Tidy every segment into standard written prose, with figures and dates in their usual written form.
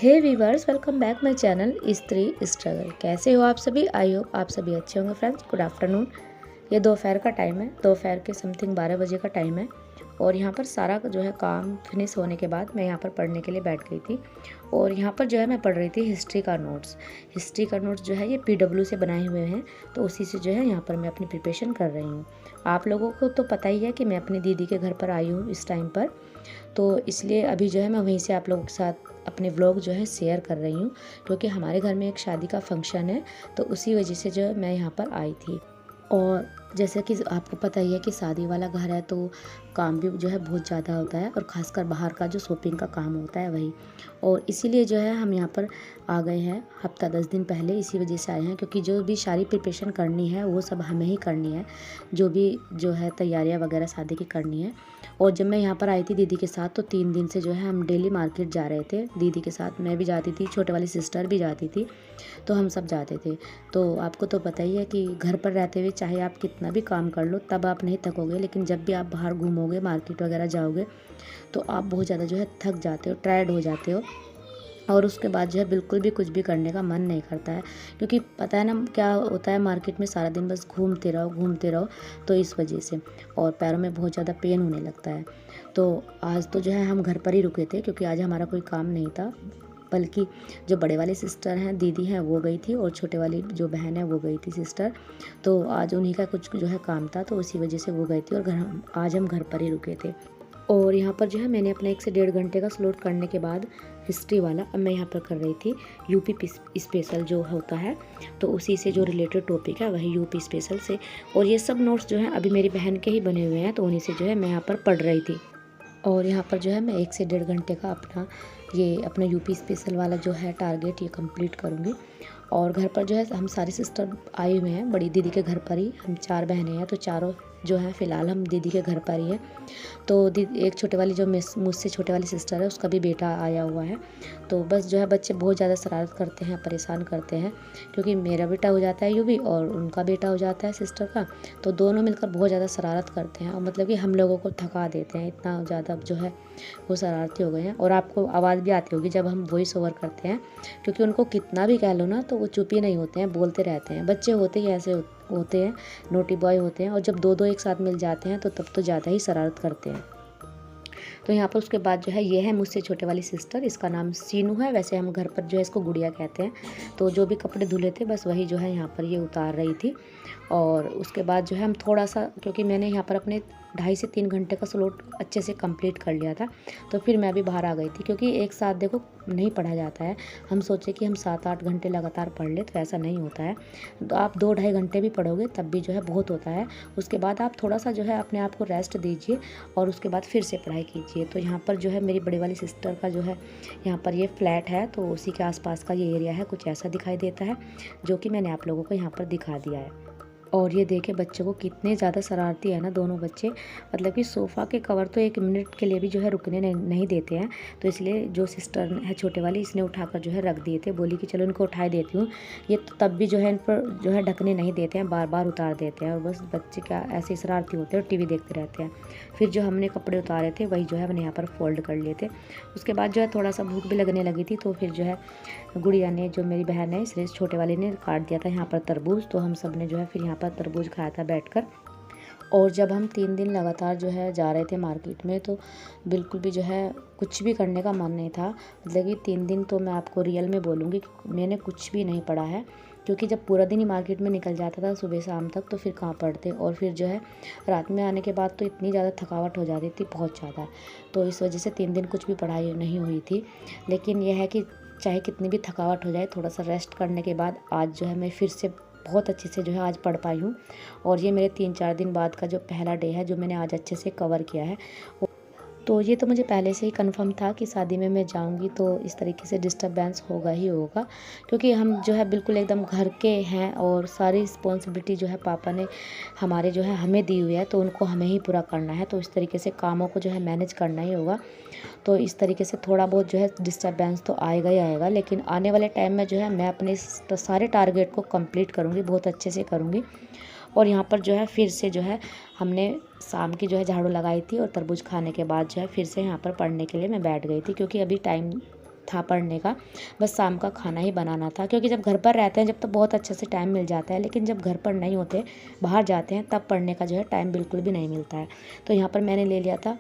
Hey viewers, welcome back my channel Stree struggle. कैसे हो आप सभी? आई होप आप सभी अच्छे होंगे। Friends, good afternoon. ये दोपहर का टाइम है, दोपहर के समथिंग 12 बजे का टाइम है। और यहाँ पर सारा जो है काम फिनिश होने के बाद मैं यहाँ पर पढ़ने के लिए बैठ गई थी। और यहाँ पर जो है मैं पढ़ रही थी हिस्ट्री का नोट्स। हिस्ट्री का नोट्स जो है ये PW से बनाए हुए हैं, तो उसी से जो है यहाँ पर मैं अपनी प्रिपरेशन कर रही हूँ। आप लोगों को तो पता ही है कि मैं अपनी दीदी के घर पर आई हूँ इस टाइम पर, तो इसलिए अभी जो है मैं वहीं से आप लोगों के साथ अपने व्लॉग जो है शेयर कर रही हूँ, क्योंकि हमारे घर में एक शादी का फंक्शन है, तो उसी वजह से जो है मैं यहाँ पर आई थी। और जैसे कि आपको पता ही है कि शादी वाला घर है तो काम भी जो है बहुत ज़्यादा होता है, और ख़ासकर बाहर का जो शॉपिंग का काम होता है वही। और इसीलिए जो है हम यहाँ पर आ गए हैं हफ्ता 10 दिन पहले, इसी वजह से आए हैं, क्योंकि जो भी सारी प्रिपरेशन करनी है वो सब हमें ही करनी है, जो भी जो है तैयारियाँ वगैरह शादी की करनी है। और जब मैं यहाँ पर आई थी दीदी के साथ, तो 3 दिन से जो है हम डेली मार्केट जा रहे थे दीदी के साथ। मैं भी जाती थी, छोटे वाली सिस्टर भी जाती थी, तो हम सब जाते थे। तो आपको तो पता ही है कि घर पर रहते हुए चाहे आप कितना भी काम कर लो तब आप नहीं थकोगे, लेकिन जब भी आप बाहर घूमोगे, मार्केट वगैरह जाओगे, तो आप बहुत ज़्यादा जो है थक जाते हो, टायर्ड हो जाते हो। और उसके बाद जो है बिल्कुल भी कुछ भी करने का मन नहीं करता है, क्योंकि पता है ना क्या होता है, मार्केट में सारा दिन बस घूमते रहो, तो इस वजह से और पैरों में बहुत ज़्यादा पेन होने लगता है। तो आज तो जो है हम घर पर ही रुके थे, क्योंकि आज हमारा कोई काम नहीं था, बल्कि जो बड़े वाली सिस्टर हैं, दीदी हैं, वो गई थी, और छोटे वाली जो बहन है वो गई थी सिस्टर। तो आज उन्हीं का कुछ जो है काम था, तो उसी वजह से वो गई थी, और आज हम घर पर ही रुके थे। और यहाँ पर जो है मैंने अपना 1 से 1.5 घंटे का स्लॉट करने के बाद हिस्ट्री वाला अब मैं यहाँ पर कर रही थी यूपी स्पेशल जो होता है, तो उसी से जो रिलेटेड टॉपिक है वही यूपी स्पेशल से। और ये सब नोट्स जो हैं अभी मेरी बहन के ही बने हुए हैं, तो उन्हीं से जो है मैं यहाँ पर पढ़ रही थी। और यहाँ पर जो है मैं 1 से 1.5 घंटे का अपना यूपी स्पेशल वाला जो है टारगेट ये कंप्लीट करूँगी। और घर पर जो है हम सारे सिस्टर आए हुए हैं, बड़ी दीदी के घर पर ही। हम 4 बहनें हैं, तो चारों जो है फ़िलहाल हम दीदी के घर पर ही हैं। तो एक छोटे वाली जो मुझसे छोटे वाली सिस्टर है, उसका भी बेटा आया हुआ है। तो बस जो है बच्चे बहुत ज़्यादा शरारत करते हैं, परेशान करते हैं, क्योंकि मेरा बेटा हो जाता है यूवी और उनका बेटा हो जाता है सिस्टर का, तो दोनों मिलकर बहुत ज़्यादा शरारत करते हैं, और मतलब कि हम लोगों को थका देते हैं, इतना ज़्यादा जो है वो शरारती हो गए हैं। और आपको आवाज़ भी आती होगी जब हम वॉइस ओवर करते हैं, क्योंकि उनको कितना भी कह लो ना तो वो चुप ही नहीं होते हैं, बोलते रहते हैं। बच्चे होते ही ऐसे होते हैं, नोटी बॉय होते हैं, और जब दो दो एक साथ मिल जाते हैं तो तब तो ज़्यादा ही शरारत करते हैं। तो यहाँ पर उसके बाद जो है ये है मुझसे छोटे वाली सिस्टर, इसका नाम सीनू है, वैसे हम घर पर जो है इसको गुड़िया कहते हैं। तो जो भी कपड़े धुले थे बस वही जो है यहाँ पर ये उतार रही थी। और उसके बाद जो है हम थोड़ा सा, क्योंकि मैंने यहाँ पर अपने 2.5 से 3 घंटे का स्लॉट अच्छे से कंप्लीट कर लिया था, तो फिर मैं भी बाहर आ गई थी, क्योंकि एक साथ देखो नहीं पढ़ा जाता है। हम सोचे कि हम 7-8 घंटे लगातार पढ़ ले, तो ऐसा नहीं होता है। तो आप 2-2.5 घंटे भी पढ़ोगे तब भी जो है बहुत होता है। उसके बाद आप थोड़ा सा जो है अपने आप को रेस्ट दीजिए, और उसके बाद फिर से पढ़ाई कीजिए। तो यहाँ पर जो है मेरी बड़ी वाली सिस्टर का जो है यहाँ पर ये फ्लैट है, तो उसी के आसपास का ये एरिया है, कुछ ऐसा दिखाई देता है, जो कि मैंने आप लोगों को यहाँ पर दिखा दिया है। और ये देखे बच्चों को कितने ज़्यादा शरारती है ना दोनों बच्चे, मतलब कि सोफ़ा के कवर तो 1 मिनट के लिए भी जो है रुकने नहीं देते हैं। तो इसलिए जो सिस्टर है छोटे वाली, इसने उठाकर जो है रख दिए थे, बोली कि चलो इनको उठाए देती हूँ। ये तो तब भी जो है इन पर जो है ढकने नहीं देते हैं, बार बार उतार देते हैं, और बस बच्चे क्या ऐसे शरारती होते हैं और टीवी देखते रहते हैं। फिर जो हमने कपड़े उतारे थे वही जो है मैंने यहाँ पर फोल्ड कर लिए थे। उसके बाद जो है थोड़ा सा भूख भी लगने लगी थी, तो फिर जो है गुड़िया ने, जो मेरी बहन है, इसलिए छोटे वाले ने काट दिया था यहाँ पर तरबूज, तो हम सब ने जो है फिर यहाँ पर तरबूज खाया था बैठकर। और जब हम 3 दिन लगातार जो है जा रहे थे मार्केट में, तो बिल्कुल भी जो है कुछ भी करने का मन नहीं था। मतलब कि 3 दिन तो मैं आपको रियल में बोलूँगी मैंने कुछ भी नहीं पढ़ा है, क्योंकि जब पूरा दिन ही मार्केट में निकल जाता था सुबह शाम तक, तो फिर कहाँ पढ़ते। और फिर जो है रात में आने के बाद तो इतनी ज़्यादा थकावट हो जाती थी, बहुत ज़्यादा। तो इस वजह से 3 दिन कुछ भी पढ़ाई नहीं हुई थी। लेकिन यह है कि चाहे कितनी भी थकावट हो जाए, थोड़ा सा रेस्ट करने के बाद आज जो है मैं फिर से बहुत अच्छे से जो है आज पढ़ पाई हूँ। और ये मेरे 3-4 दिन बाद का जो पहला डे है, जो मैंने आज अच्छे से कवर किया है। तो ये तो मुझे पहले से ही कंफर्म था कि शादी में मैं जाऊंगी तो इस तरीके से डिस्टर्बेंस होगा ही होगा, क्योंकि हम जो है बिल्कुल एकदम घर के हैं, और सारी रिस्पॉन्सिबिलिटी जो है पापा ने हमारे जो है हमें दी हुई है, तो उनको हमें ही पूरा करना है। तो इस तरीके से कामों को जो है मैनेज करना ही होगा। तो इस तरीके से थोड़ा बहुत जो है डिस्टर्बेंस तो आएगा ही आएगा, लेकिन आने वाले टाइम में जो है मैं अपने सारे टारगेट को कंप्लीट करूँगी, बहुत अच्छे से करूँगी। और यहाँ पर जो है फिर से जो है हमने शाम की जो है झाड़ू लगाई थी, और तरबूज खाने के बाद जो है फिर से यहाँ पर पढ़ने के लिए मैं बैठ गई थी, क्योंकि अभी टाइम था पढ़ने का, बस शाम का खाना ही बनाना था। क्योंकि जब घर पर रहते हैं जब तो बहुत अच्छे से टाइम मिल जाता है, लेकिन जब घर पर नहीं होते, बाहर जाते हैं, तब पढ़ने का जो है टाइम बिल्कुल भी नहीं मिलता है। तो यहाँ पर मैंने ले लिया था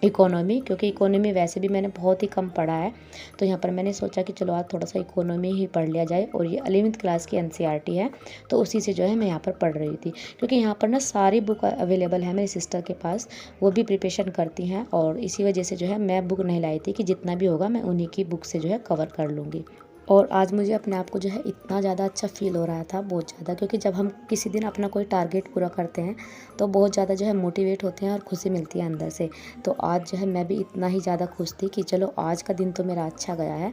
इकोनॉमी, क्योंकि इकोनॉमी वैसे भी मैंने बहुत ही कम पढ़ा है। तो यहाँ पर मैंने सोचा कि चलो आज थोड़ा सा इकोनॉमी ही पढ़ लिया जाए, और ये 11वीं क्लास की एनसीईआरटी है, तो उसी से जो है मैं यहाँ पर पढ़ रही थी। क्योंकि यहाँ पर ना सारी बुक अवेलेबल है मेरी सिस्टर के पास, वो भी प्रिपरेशन करती हैं, और इसी वजह से जो है मैं बुक नहीं लाई थी कि जितना भी होगा मैं उन्हीं की बुक से जो है कवर कर लूँगी। और आज मुझे अपने आप को जो है इतना ज़्यादा अच्छा फ़ील हो रहा था, बहुत ज़्यादा, क्योंकि जब हम किसी दिन अपना कोई टारगेट पूरा करते हैं तो बहुत ज़्यादा जो है मोटिवेट होते हैं और खुशी मिलती है अंदर से। तो आज जो है मैं भी इतना ही ज़्यादा खुश थी कि चलो आज का दिन तो मेरा अच्छा गया है,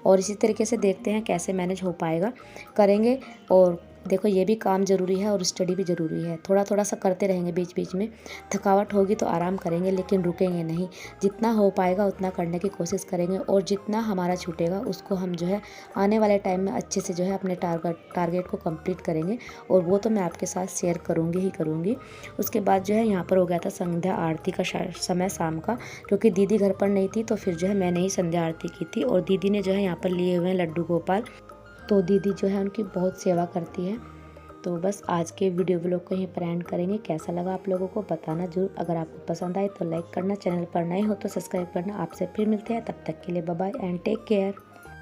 और इसी तरीके से देखते हैं कैसे मैनेज हो पाएगा, करेंगे। और देखो ये भी काम ज़रूरी है और स्टडी भी ज़रूरी है, थोड़ा थोड़ा सा करते रहेंगे बीच बीच में। थकावट होगी तो आराम करेंगे, लेकिन रुकेंगे नहीं, जितना हो पाएगा उतना करने की कोशिश करेंगे, और जितना हमारा छूटेगा उसको हम जो है आने वाले टाइम में अच्छे से जो है अपने टारगेट को कंप्लीट करेंगे। और वो तो मैं आपके साथ शेयर करूँगी ही करूँगी। उसके बाद जो है यहाँ पर हो गया था संध्या आरती का समय शाम का, क्योंकि दीदी घर पर नहीं थी, तो फिर जो है मैंने ही संध्या आरती की थी। और दीदी ने जो है यहाँ पर लिए हुए हैं लड्डू गोपाल, तो दीदी जो है उनकी बहुत सेवा करती है। तो बस आज के वीडियो व्लॉग को यहीं पर एंड करेंगे। कैसा लगा आप लोगों को बताना जरूर। अगर आपको पसंद आए तो लाइक करना, चैनल पर नए हो तो सब्सक्राइब करना। आपसे फिर मिलते हैं, तब तक के लिए bye bye and take care.